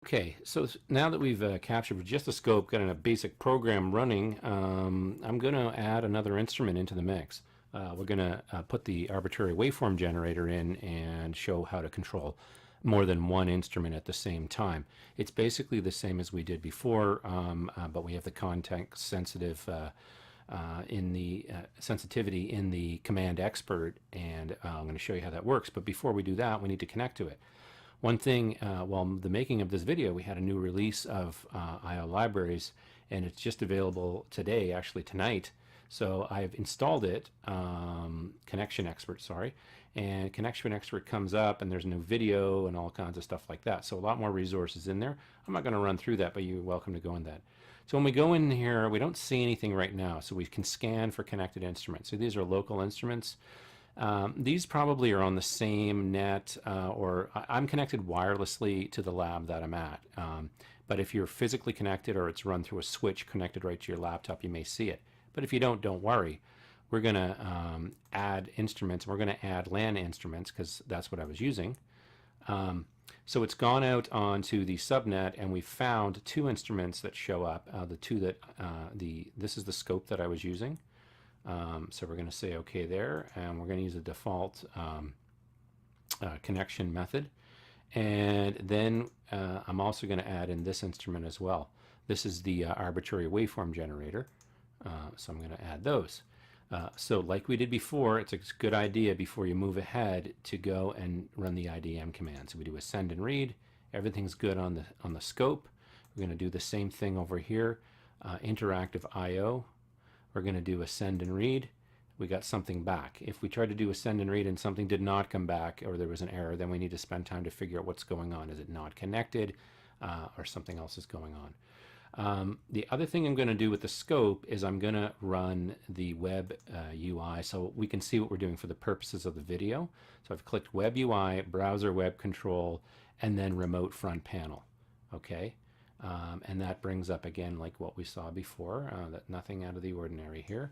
Okay, so now that we've captured just the scope, got a basic program running, I'm going to add another instrument into the mix. We're going to put the arbitrary waveform generator in and show how to control more than one instrument at the same time. It's basically the same as we did before, but we have the context sensitive in the sensitivity in the command expert, and I'm going to show you how that works. But before we do that, we need to connect to it. One thing, while the making of this video, we had a new release of IO libraries, and it's just available today, actually tonight. So I've installed it, Connection Expert, sorry, and Connection Expert comes up, and there's a new video and all kinds of stuff like that. So a lot more resources in there. I'm not going to run through that, but you're welcome to go in that. So when we go in here, we don't see anything right now, so we can scan for connected instruments. So these are local instruments. These probably are on the same net, or I'm connected wirelessly to the lab that I'm at. But if you're physically connected or it's run through a switch connected right to your laptop, you may see it. But if you don't worry. We're going to add instruments. We're going to add LAN instruments because that's what I was using. So it's gone out onto the subnet, and we found two instruments that show up. The two that this is the scope that I was using. So we're going to say OK there, and we're going to use a default connection method. And then I'm also going to add in this instrument as well. This is the arbitrary waveform generator. So I'm going to add those. So like we did before, it's a good idea before you move ahead to go and run the IDM command. So we do a send and read. Everything's good on the scope. We're going to do the same thing over here. Interactive I/O. We're going to do a send and read. We got something back. If we tried to do a send and read and something did not come back, or there was an error, then we need to spend time to figure out what's going on. Is it not connected, or something else is going on? The other thing I'm going to do with the scope is I'm going to run the web UI so we can see what we're doing for the purposes of the video. So I've clicked web UI, browser web control, and then remote front panel. Okay, and that brings up again like what we saw before, that nothing out of the ordinary here.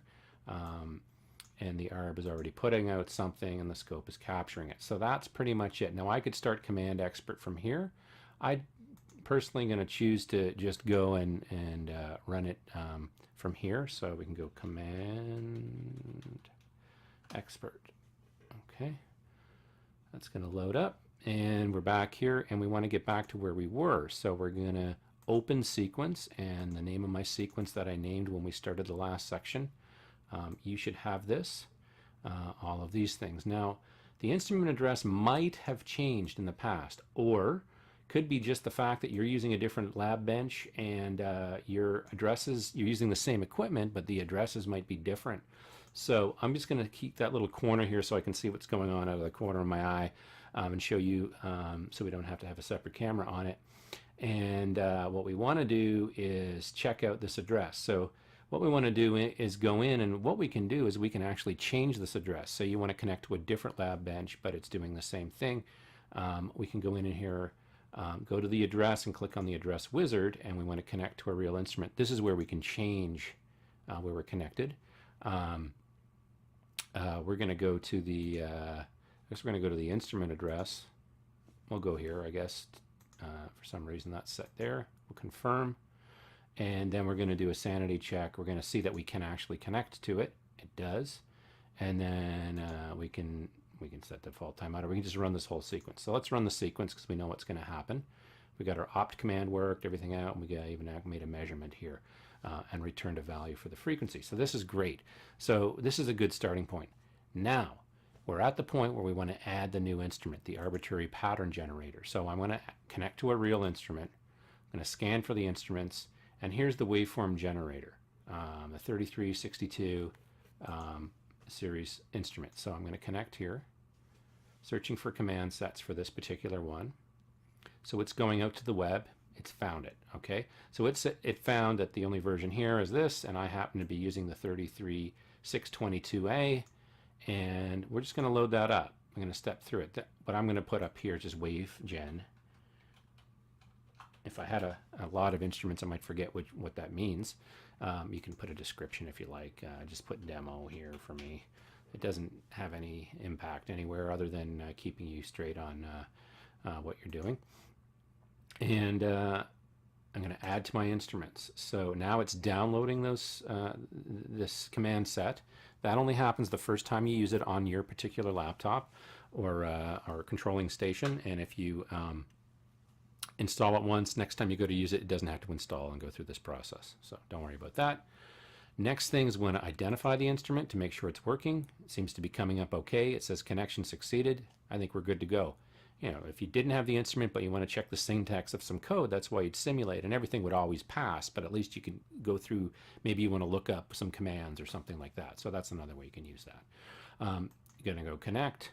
And the ARB is already putting out something, and the scope is capturing it. So that's pretty much it. Now I could start Command Expert from here. I personally going to choose to just go and run it from here. So we can go Command Expert. Okay, that's going to load up, and we're back here, and we want to get back to where we were. So we're going to open sequence, and the name of my sequence that I named when we started the last section. You should have this, all of these things. Now, the instrument address might have changed in the past, or could be just the fact that you're using a different lab bench, and your addresses, you're using the same equipment, but the addresses might be different. So I'm just going to keep that little corner here so I can see what's going on out of the corner of my eye, and show you so we don't have to have a separate camera on it. And what we want to do is check out this address. So what we want to do is go in, and what we can do is we can actually change this address. So you want to connect to a different lab bench, but it's doing the same thing. We can go in here, go to the address and click on the address wizard, and we want to connect to a real instrument. This is where we can change where we're connected. We're going to go to the I guess we're going to go to the instrument address. We'll go here, I guess. For some reason that's set there. We'll confirm, and then we're going to do a sanity check. We're going to see that we can actually connect to it. It does, and then we can set default timeout, or we can just run this whole sequence. So let's run the sequence because we know what's going to happen. We got our opt command worked, everything out, and we got even made a measurement here and returned a value for the frequency. So this is great. So this is a good starting point. Now we're at the point where we want to add the new instrument, the arbitrary pattern generator. So I'm going to connect to a real instrument. I'm going to scan for the instruments, and here's the waveform generator, the 3362 series instrument. So I'm going to connect here, searching for command sets for this particular one. So it's going out to the web. It's found it. Okay, so it found that the only version here is this, and I happen to be using the 33622A. And we're just going to load that up. I'm going to step through it. What I'm going to put up here is just wave gen. If I had a lot of instruments, I might forget what that means. You can put a description if you like. Just put demo here for me. It doesn't have any impact anywhere other than keeping you straight on what you're doing. And I'm going to add to my instruments. So now it's downloading this command set. That only happens the first time you use it on your particular laptop or controlling station. And if you install it once, next time you go to use it, it doesn't have to install and go through this process. So don't worry about that. Next thing is we want to identify the instrument to make sure it's working. It seems to be coming up okay. It says connection succeeded. I think we're good to go. You know, if you didn't have the instrument but you want to check the syntax of some code, that's why you'd simulate, and everything would always pass, but at least you can go through, maybe you want to look up some commands or something like that. So that's another way you can use that. You're going to go connect.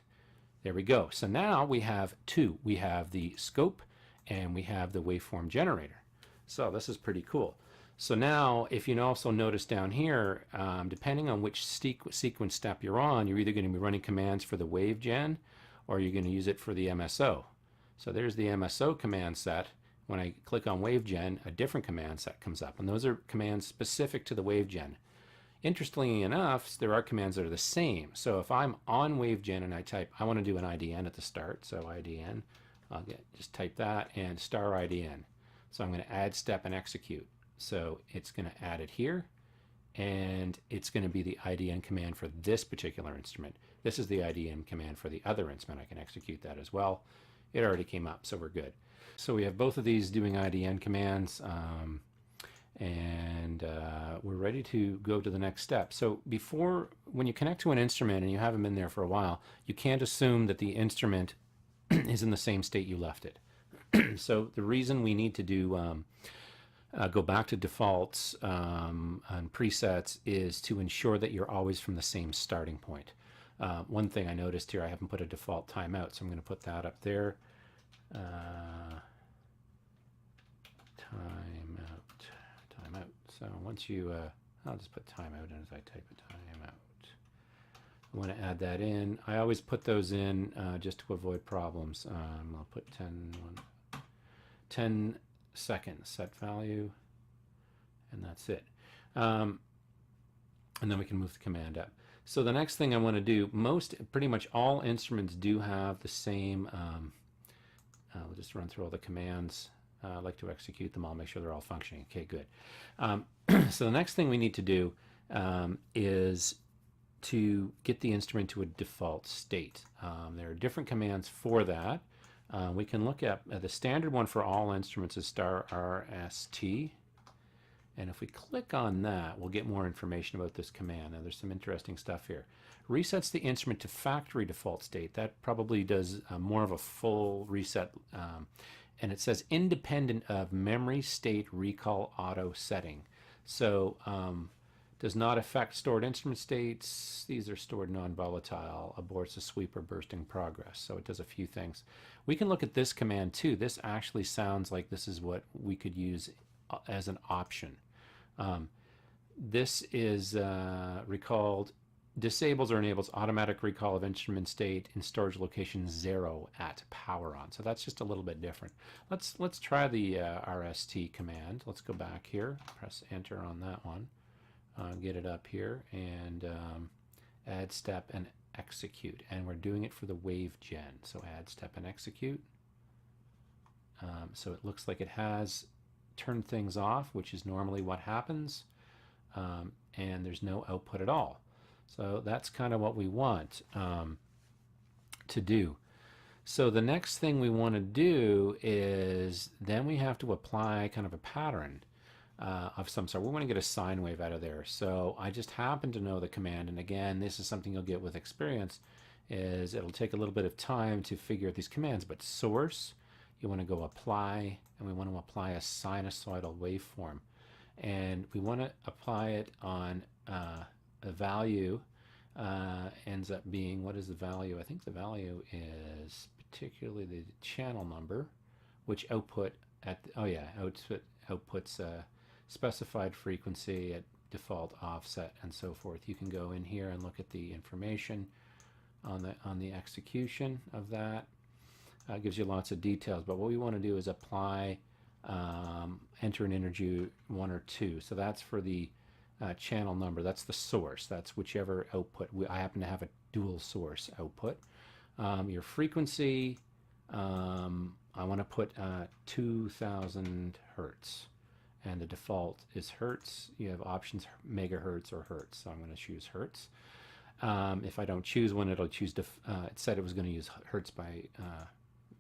There we go. So now we have two. We have the scope and we have the waveform generator. So this is pretty cool. So now, if you also notice down here, depending on which sequence step you're on, you're either going to be running commands for the wave gen or you're going to use it for the MSO. So there's the MSO command set. When I click on wave gen, a different command set comes up, and those are commands specific to the wave gen. Interestingly enough, there are commands that are the same. So if I'm on wave gen and I type, I want to do an IDN at the start, so IDN, just type that and star IDN. So I'm going to add step and execute. So it's going to add it here, and it's going to be the IDN command for this particular instrument. This is the IDN command for the other instrument. I can execute that as well. It already came up, so we're good. So we have both of these doing IDN commands, and we're ready to go to the next step. So when you connect to an instrument and you have them in there for a while, you can't assume that the instrument is in the same state you left it. So the reason we need to do go back to defaults and presets is to ensure that you're always from the same starting point. One thing I noticed here, I haven't put a default timeout, so I'm going to put that up there. Timeout. So once you, I'll just put timeout in as I type a timeout. I want to add that in. I always put those in just to avoid problems. I'll put 10 seconds set value, and that's it. And then we can move the command up. So the next thing I want to do, pretty much all instruments do have the same, we'll just run through all the commands. I like to execute them all, make sure they're all functioning. Okay, good. So the next thing we need to do is to get the instrument to a default state. There are different commands for that. We can look at the standard one for all instruments is star RST. And if we click on that, we'll get more information about this command. Now there's some interesting stuff here. Resets the instrument to factory default state. That probably does more of a full reset. And it says independent of memory state recall auto setting. So does not affect stored instrument states. These are stored non-volatile, aborts a sweep or bursting progress. So it does a few things. We can look at this command too. This actually sounds like this is what we could use as an option. This is disables or enables automatic recall of instrument state in storage location 0 at power on. So that's just a little bit different. Let's try the RST command. Let's go back here, press enter on that one, get it up here, and add step and execute. And we're doing it for the wave gen. So add step and execute. So it looks like it has turned things off, which is normally what happens, and there's no output at all. So that's kind of what we want to do. So the next thing we want to do is then we have to apply kind of a pattern of some sort. We want to get a sine wave out of there. So I just happen to know the command, and again, this is something you'll get with experience, is it'll take a little bit of time to figure out these commands, but source, you want to go apply, and we want to apply a sinusoidal waveform. And we want to apply it on a value, ends up being, what is the value? I think the value is particularly the channel number, which outputs specified frequency at default offset and so forth. You can go in here and look at the information on the execution of that. Gives you lots of details, but what we want to do is apply enter an integer 1 or 2. So that's for the channel number. That's the source. That's whichever output. I happen to have a dual source output. Your frequency, I want to put 2000 hertz, and the default is hertz. You have options megahertz or hertz, so I'm going to choose hertz. If I don't choose one, it'll choose, it said it was going to use hertz by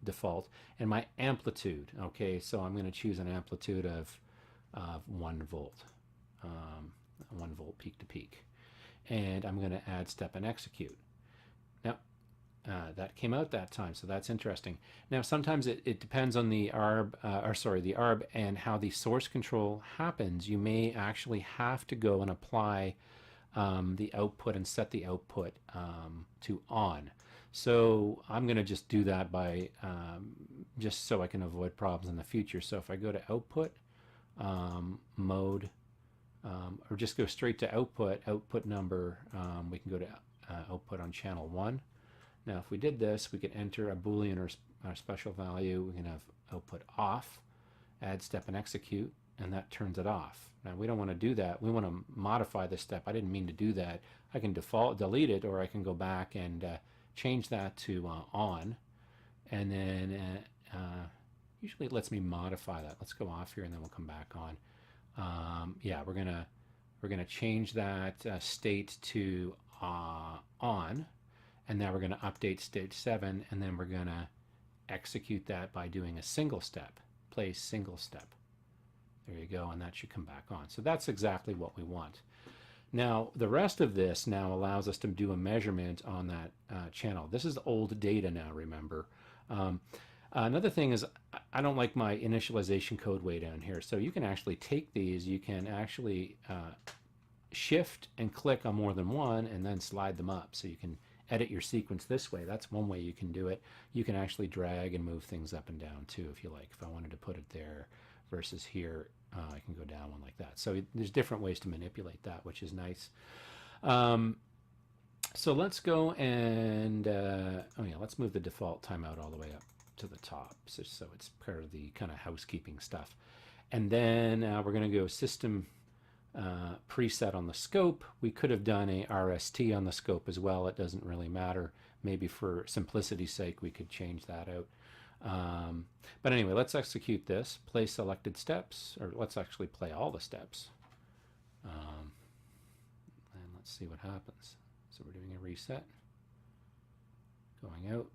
default. And my amplitude, okay, so I'm going to choose an amplitude of 1 volt, 1 volt peak to peak. And I'm going to add step and execute. Now, that came out that time, so that's interesting. Now, sometimes it depends on the the ARB and how the source control happens. You may actually have to go and apply the output and set the output to on. So I'm going to just do that by just so I can avoid problems in the future. So if I go to output mode, or just go straight to output number, we can go to output on channel 1. Now if we did this, we could enter a Boolean or special value. We can have output off, add step and execute, and that turns it off. Now we don't want to do that. We want to modify this step. I didn't mean to do that. I can delete it, or I can go back and change that to on, and then usually it lets me modify that. Let's go off here and then we'll come back on. Yeah, we're gonna change that state to on, and now we're gonna update state 7, and then we're gonna execute that by doing a single step, play single step. There you go, and that should come back on. So that's exactly what we want. Now, the rest of this now allows us to do a measurement on that channel. This is old data now, remember. Another thing is, I don't like my initialization code way down here. So you can actually take these, you can actually shift and click on more than one and then slide them up. So you can edit your sequence this way. That's one way you can do it. You can actually drag and move things up and down too, if you like. If I wanted to put it there versus here, I can go down one like that. So there's different ways to manipulate that, which is nice. So let's go and, oh yeah, let's move the default timeout all the way up to the top, so it's part of the kind of housekeeping stuff. And then we're going to go system preset on the scope. We could have done a RST on the scope as well. It doesn't really matter. Maybe for simplicity's sake, we could change that out. But anyway, let's execute this. Play selected steps, or let's actually play all the steps. And let's see what happens. So we're doing a reset, going out,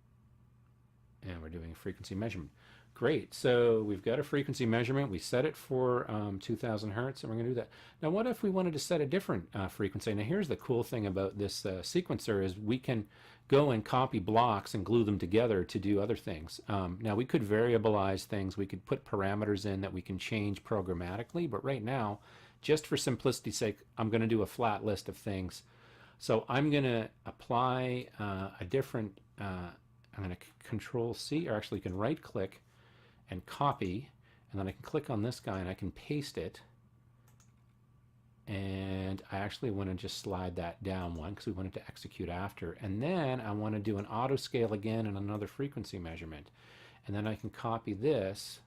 and we're doing a frequency measurement. Great, so we've got a frequency measurement. We set it for 2000 hertz, and we're gonna do that. Now what if we wanted to set a different frequency? Now here's the cool thing about this sequencer is we can go and copy blocks and glue them together to do other things. Now we could variabilize things, we could put parameters in that we can change programmatically, but right now, just for simplicity's sake, I'm gonna do a flat list of things. So I'm gonna apply a different, I'm gonna Control C, or actually you can right click and copy, and then I can click on this guy and I can paste it, and I actually want to just slide that down one because we want it to execute after, and then I want to do an auto scale again and another frequency measurement, and then I can copy this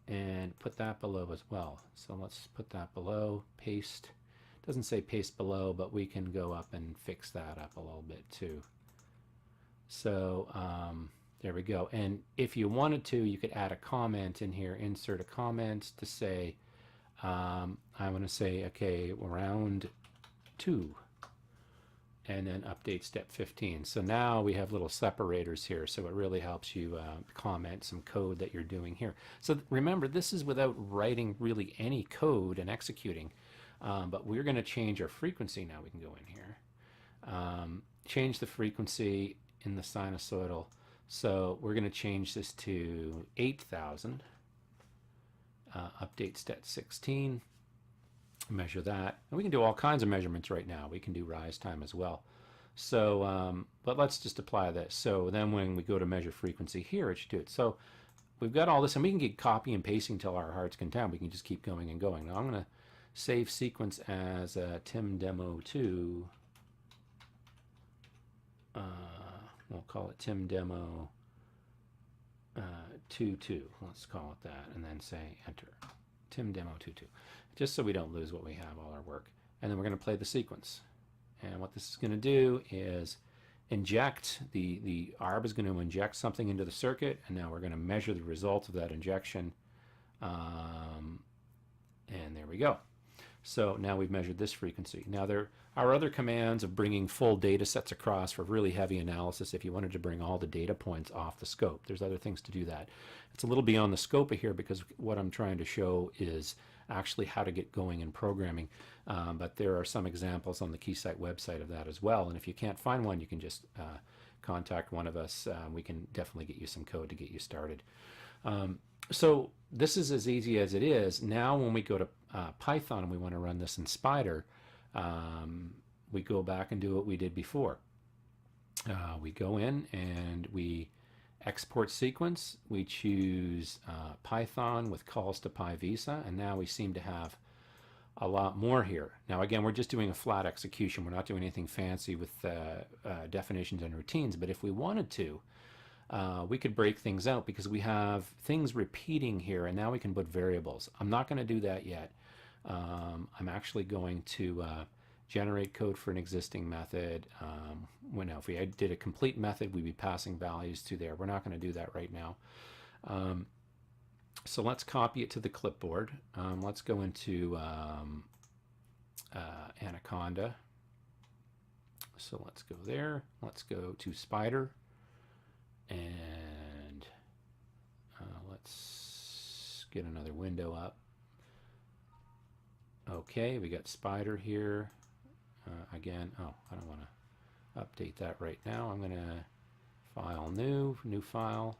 and put that below as well. So let's put that below, paste. It doesn't say paste below, but we can go up and fix that up a little bit too. So there we go. And if you wanted to, you could add a comment in here, insert a comment to say, I want to say, okay, round 2, and then update step 15. So now we have little separators here, so it really helps you comment some code that you're doing here. So remember, this is without writing really any code and executing, but we're going to change our frequency now. We can go in here, change the frequency in the sinusoidal. So we're going to change this to 8000, update step 16, measure that. And we can do all kinds of measurements right now. We can do rise time as well. So, but let's just apply this. So then when we go to measure frequency here, it should do it. So we've got all this, and we can get copy and pasting till our heart's content. We can just keep going and going. Now I'm going to save sequence as Tim Demo 2. We'll call it Tim Demo 2.2. Let's call it that, and then say enter. Tim Demo 2.2. Just so we don't lose what we have, all our work. And then we're going to play the sequence. And what this is going to do is inject, the ARB is going to inject something into the circuit, and now we're going to measure the result of that injection. And there we go. So now we've measured this frequency. Now there are other commands of bringing full data sets across for really heavy analysis if you wanted to bring all the data points off the scope. There's other things to do that. It's a little beyond the scope of here because what I'm trying to show is actually how to get going in programming. But there are some examples on the Keysight website of that as well. And if you can't find one, you can just contact one of us. We can definitely get you some code to get you started. So this is as easy as it is. Now when we go to Python and we want to run this in Spider, we go back and do what we did before. We go in and we export sequence. We choose Python with calls to PyVisa, and now we seem to have a lot more here. Now again, we're just doing a flat execution. We're not doing anything fancy with definitions and routines, but if we wanted to, we could break things out because we have things repeating here, and now we can put variables. I'm not going to do that yet. I'm actually going to generate code for an existing method. If we did a complete method, we'd be passing values to there. We're not going to do that right now. So let's copy it to the clipboard. Let's go into Anaconda. So let's go there. Let's go to Spider. And let's get another window up. Okay, we got Spider here. Again, I don't want to update that right now. I'm going to file new file.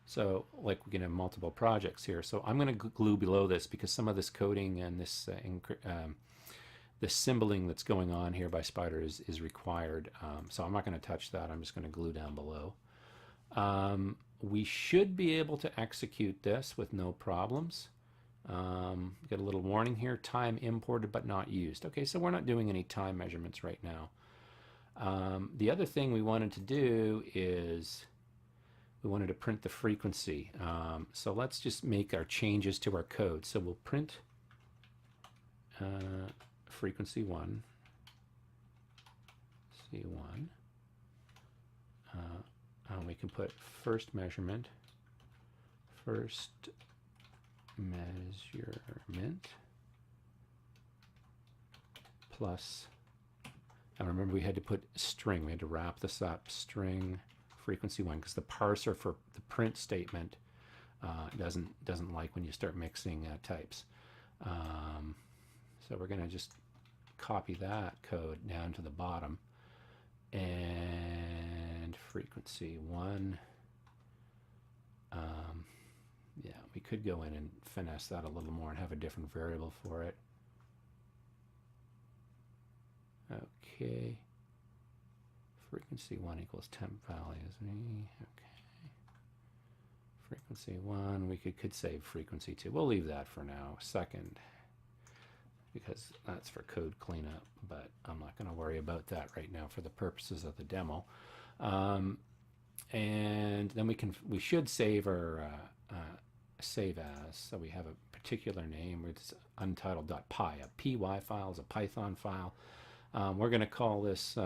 So like we can have multiple projects here. So I'm going to glue below this because some of this coding and this this symboling that's going on here by Spider is required. So I'm not going to touch that. I'm just going to glue down below. We should be able to execute this with no problems. Get a little warning here, time imported but not used. Okay, so we're not doing any time measurements right now. The other thing we wanted to do is we wanted to print the frequency. So let's just make our changes to our code. So we'll print frequency 1, C1. We can put first measurement plus, and remember we had to put string, we had to wrap this up, string frequency 1, because the parser for the print statement doesn't like when you start mixing types. So we're going to just copy that code down to the bottom, and frequency 1. Yeah, we could go in and finesse that a little more and have a different variable for it. Okay. Frequency 1 equals temp values. Okay. Frequency 1, we could save frequency 2. We'll leave that for now. Second, because that's for code cleanup, but I'm not going to worry about that right now for the purposes of the demo. And then we should save our save as, so we have a particular name. It's untitled.py. A py file is a Python file. We're going to call this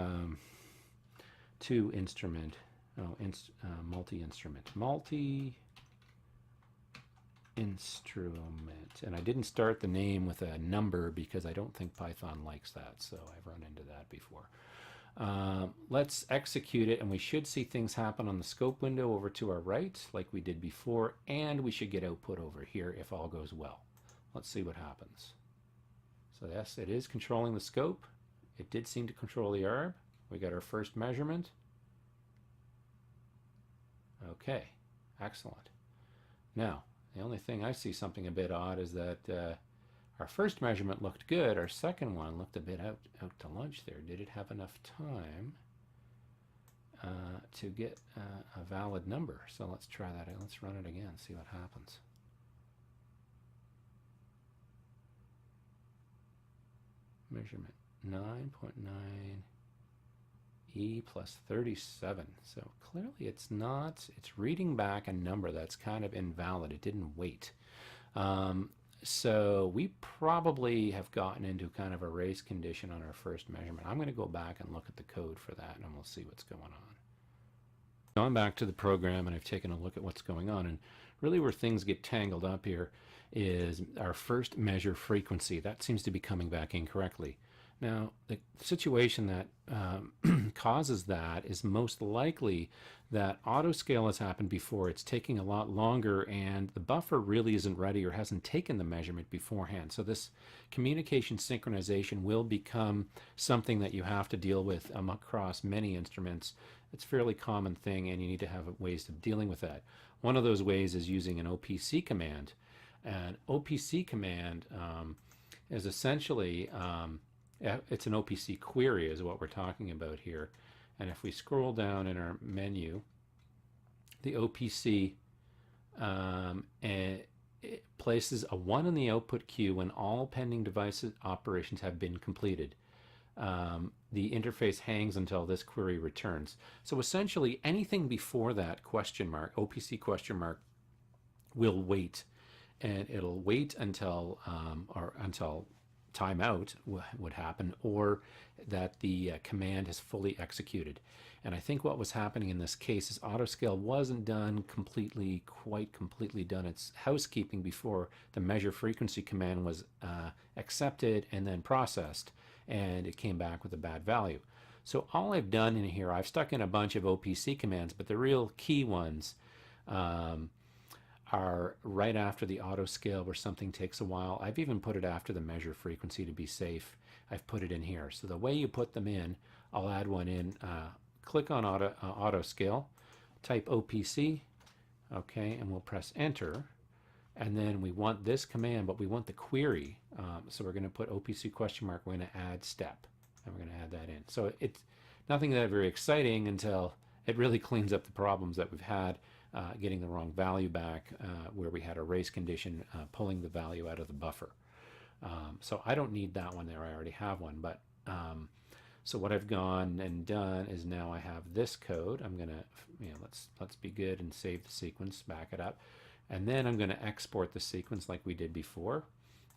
multi-instrument. And I didn't start the name with a number because I don't think Python likes that, so I've run into that before. Let's execute it, and we should see things happen on the scope window over to our right like we did before, and we should get output over here if all goes well. Let's see what happens. So yes, it is controlling the scope. It did seem to control the ARB. We got our first measurement. Okay, excellent. Now, the only thing I see something a bit odd is that our first measurement looked good. Our second one looked a bit out to lunch there. Did it have enough time to get a valid number? So let's try that out. Let's run it again, see what happens. Measurement 9.9 E plus 37. So clearly it's not, it's reading back a number that's kind of invalid. It didn't wait. so we probably have gotten into kind of a race condition on our first measurement. I'm going to go back and look at the code for that, and we'll see what's going on. Gone back to the program, and I've taken a look at what's going on, and really where things get tangled up here is our first measure frequency. That seems to be coming back incorrectly. Now, the situation that causes that is most likely that autoscale has happened before. It's taking a lot longer, and the buffer really isn't ready or hasn't taken the measurement beforehand. So this communication synchronization will become something that you have to deal with across many instruments. It's a fairly common thing, and you need to have ways of dealing with that. One of those ways is using an OPC command. An OPC command is essentially it's an OPC query is what we're talking about here. And if we scroll down in our menu, the OPC it places a 1 in the output queue when all pending device operations have been completed. The interface hangs until this query returns. So essentially anything before that question mark, OPC question mark, will wait. And it'll wait until until timeout would happen, or that the command is fully executed. And I think what was happening in this case is autoscale wasn't done quite completely done its housekeeping before the measure frequency command was accepted and then processed, and it came back with a bad value. So all I've done in here, I've stuck in a bunch of OPC commands, but the real key ones are right after the auto scale where something takes a while. I've even put it after the measure frequency to be safe. I've put it in here. So the way you put them in, I'll add one in. Click on auto scale, type OPC, okay, and we'll press enter. And then we want this command, but we want the query. So we're going to put OPC question mark, we're going to add step, and we're going to add that in. So it's nothing that very exciting until it really cleans up the problems that we've had. Getting the wrong value back where we had a race condition pulling the value out of the buffer. So I don't need that one there, I already have one. But so what I've gone and done is now I have this code. I'm gonna, let's be good and save the sequence, back it up. And then I'm gonna export the sequence like we did before.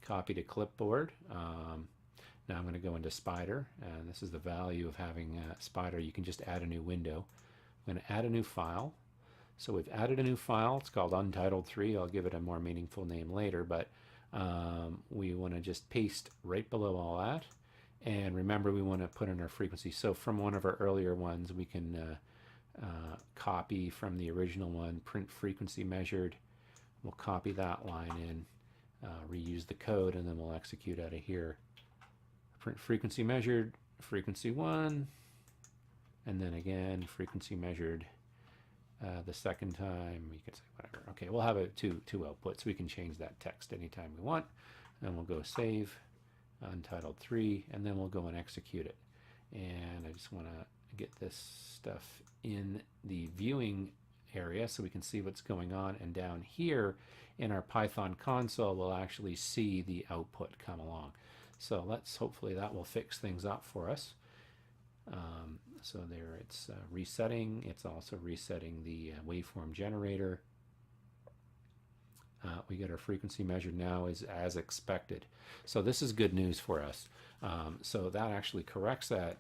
Copy to clipboard. Now I'm gonna go into Spider, and this is the value of having Spider. You can just add a new window. I'm gonna add a new file. So we've added a new file. It's called Untitled3. I'll give it a more meaningful name later, but we want to just paste right below all that. And remember, we want to put in our frequency. So from one of our earlier ones, we can copy from the original one, print frequency measured. We'll copy that line in, reuse the code, and then we'll execute out of here. Print frequency measured, frequency 1, and then again, frequency measured. The second time, you can say whatever. Okay, we'll have two outputs. We can change that text anytime we want. And we'll go save, Untitled3, and then we'll go and execute it. And I just want to get this stuff in the viewing area so we can see what's going on. And down here in our Python console, we'll actually see the output come along. So hopefully that will fix things up for us. So there it's resetting. It's also resetting the waveform generator. We get our frequency measured now as expected. So this is good news for us. So that actually corrects that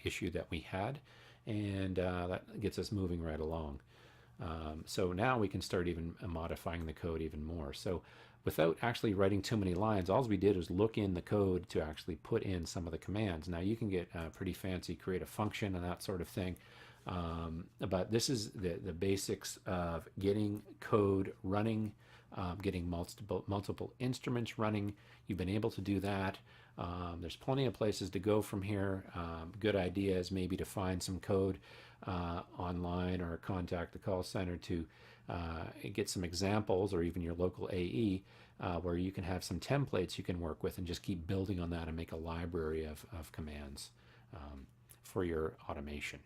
issue that we had, and that gets us moving right along. So now we can start even modifying the code even more. So without actually writing too many lines, all we did was look in the code to actually put in some of the commands. Now you can get pretty fancy, create a function and that sort of thing. But this is the basics of getting code running, getting multiple instruments running. You've been able to do that. There's plenty of places to go from here. Good idea is maybe to find some code online or contact the call center to get some examples, or even your local AE, where you can have some templates you can work with and just keep building on that and make a library of commands for your automation.